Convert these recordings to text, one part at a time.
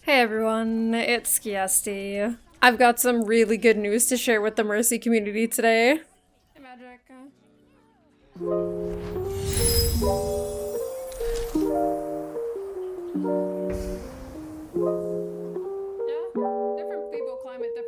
Hey everyone, it's SKIESTI'S. I've got some really good news to share with the Mercy community today. Hey Magic.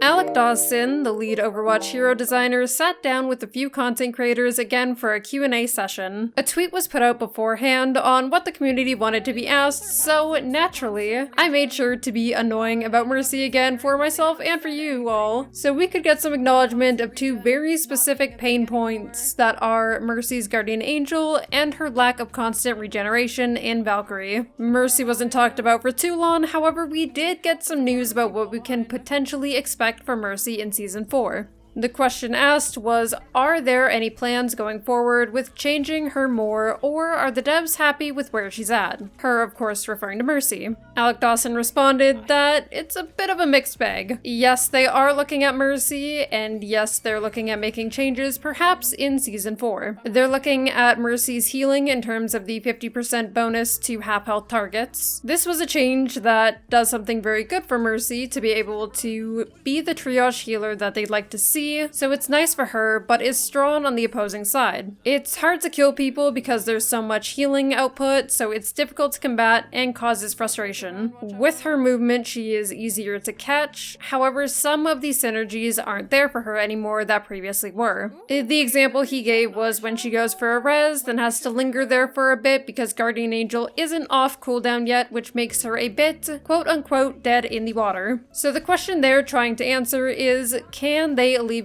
Alec Dawson, the lead Overwatch hero designer, sat down with a few content creators again for a Q&A session. A tweet was put out beforehand on what the community wanted to be asked, so naturally, I made sure to be annoying about Mercy again for myself and for you all, so we could get some acknowledgement of two very specific pain points that are Mercy's guardian angel and her lack of constant regeneration in Valkyrie. Mercy wasn't talked about for too long, however we did get some news about what we can potentially expect for Mercy in Season 4. The question asked was, are there any plans going forward with changing her more, or are the devs happy with where she's at? Her, of course, referring to Mercy. Alec Dawson responded that it's a bit of a mixed bag. Yes, they are looking at Mercy, and yes, they're looking at making changes, perhaps in Season 4. They're looking at Mercy's healing in terms of the 50% bonus to half-health targets. This was a change that does something very good for Mercy to be able to be the triage healer that they'd like to see, so it's nice for her, but is strong on the opposing side. It's hard to kill people because there's so much healing output, so it's difficult to combat and causes frustration. With her movement, she is easier to catch, however, some of these synergies aren't there for her anymore that previously were. The example he gave was when she goes for a res, then has to linger there for a bit because Guardian Angel isn't off cooldown yet, which makes her a bit, quote-unquote, dead in the water. So the question they're trying to answer is, can they alleviate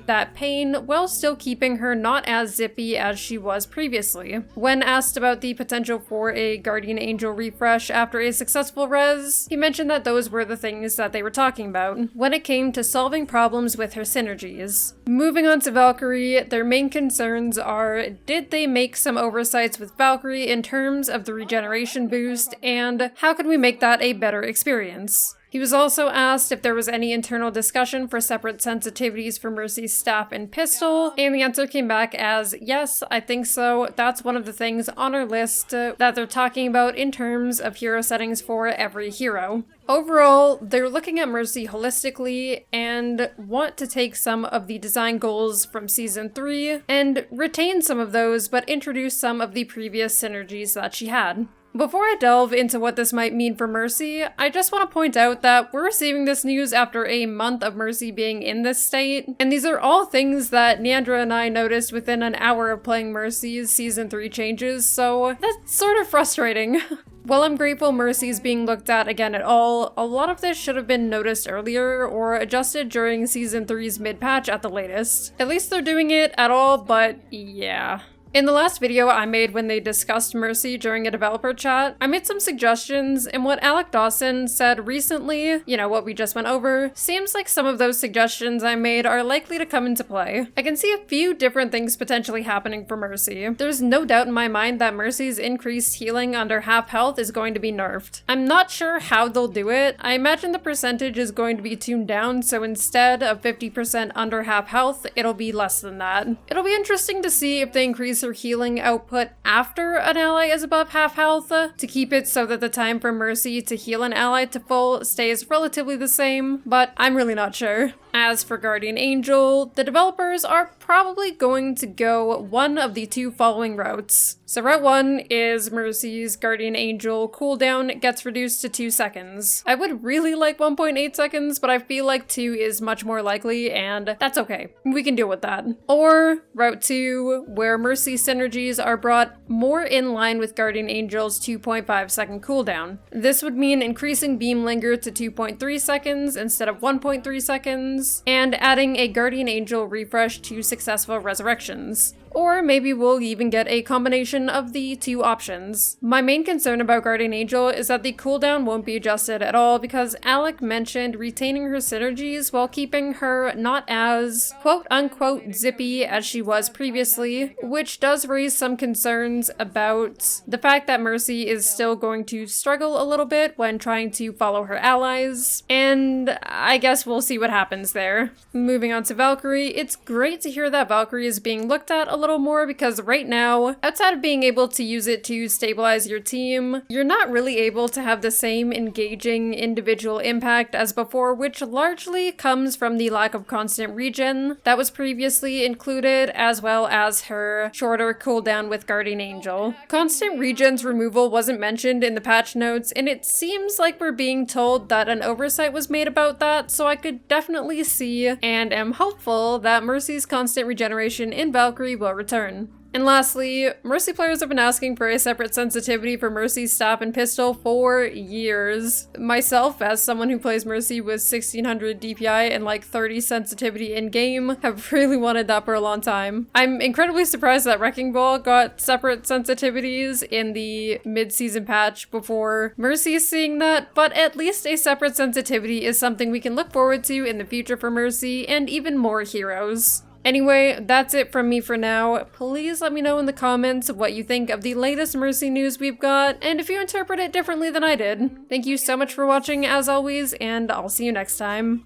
that pain while still keeping her not as zippy as she was previously? When asked about the potential for a Guardian Angel refresh after a successful res, he mentioned that those were the things that they were talking about when it came to solving problems with her synergies. Moving on to Valkyrie, their main concerns are, did they make some oversights with Valkyrie in terms of the regeneration boost, and how can we make that a better experience? He was also asked if there was any internal discussion for separate sensitivities for Mercy's staff and pistol, and the answer came back as, yes, I think so. That's one of the things on our list that they're talking about in terms of hero settings for every hero. Overall, they're looking at Mercy holistically and want to take some of the design goals from Season 3 and retain some of those, but introduce some of the previous synergies that she had. Before I delve into what this might mean for Mercy, I just want to point out that we're receiving this news after a month of Mercy being in this state, and these are all things that Neandra and I noticed within an hour of playing Mercy's Season 3 changes, so that's sort of frustrating. While I'm grateful Mercy's being looked at again at all, a lot of this should have been noticed earlier or adjusted during Season 3's mid-patch at the latest. At least they're doing it at all, but yeah. In the last video I made when they discussed Mercy during a developer chat, I made some suggestions, and what Alec Dawson said recently, what we just went over, seems like some of those suggestions I made are likely to come into play. I can see a few different things potentially happening for Mercy. There's no doubt in my mind that Mercy's increased healing under half health is going to be nerfed. I'm not sure how they'll do it. I imagine the percentage is going to be tuned down, so instead of 50% under half health, it'll be less than that. It'll be interesting to see if they increase her healing output after an ally is above half health to keep it so that the time for Mercy to heal an ally to full stays relatively the same, but I'm really not sure. As for Guardian Angel, the developers are probably going to go one of the two following routes. So route 1 is Mercy's Guardian Angel cooldown gets reduced to 2 seconds. I would really like 1.8 seconds, but I feel like 2 is much more likely, and that's okay. We can deal with that. Or route 2, where Mercy synergies are brought more in line with Guardian Angel's 2.5 second cooldown. This would mean increasing Beam Linger to 2.3 seconds instead of 1.3 seconds, and adding a Guardian Angel refresh to successful resurrections. Or maybe we'll even get a combination of the two options. My main concern about Guardian Angel is that the cooldown won't be adjusted at all because Alec mentioned retaining her synergies while keeping her not as quote-unquote zippy as she was previously, which does raise some concerns about the fact that Mercy is still going to struggle a little bit when trying to follow her allies, and I guess we'll see what happens there. Moving on to Valkyrie, it's great to hear that Valkyrie is being looked at a little more, because right now, outside of being able to use it to stabilize your team, you're not really able to have the same engaging individual impact as before, which largely comes from the lack of constant regen that was previously included, as well as her shorter cooldown with Guardian Angel. Constant regen's removal wasn't mentioned in the patch notes, and it seems like we're being told that an oversight was made about that, so I could definitely see and am hopeful that Mercy's constant regeneration in Valkyrie will return. And lastly, Mercy players have been asking for a separate sensitivity for Mercy's staff and pistol for years. Myself, as someone who plays Mercy with 1600 DPI and like 30 sensitivity in-game, have really wanted that for a long time. I'm incredibly surprised that Wrecking Ball got separate sensitivities in the mid-season patch before Mercy seeing that, but at least a separate sensitivity is something we can look forward to in the future for Mercy and even more heroes. Anyway, that's it from me for now. Please let me know in the comments what you think of the latest Mercy news we've got, and if you interpret it differently than I did. Thank you so much for watching as always, and I'll see you next time.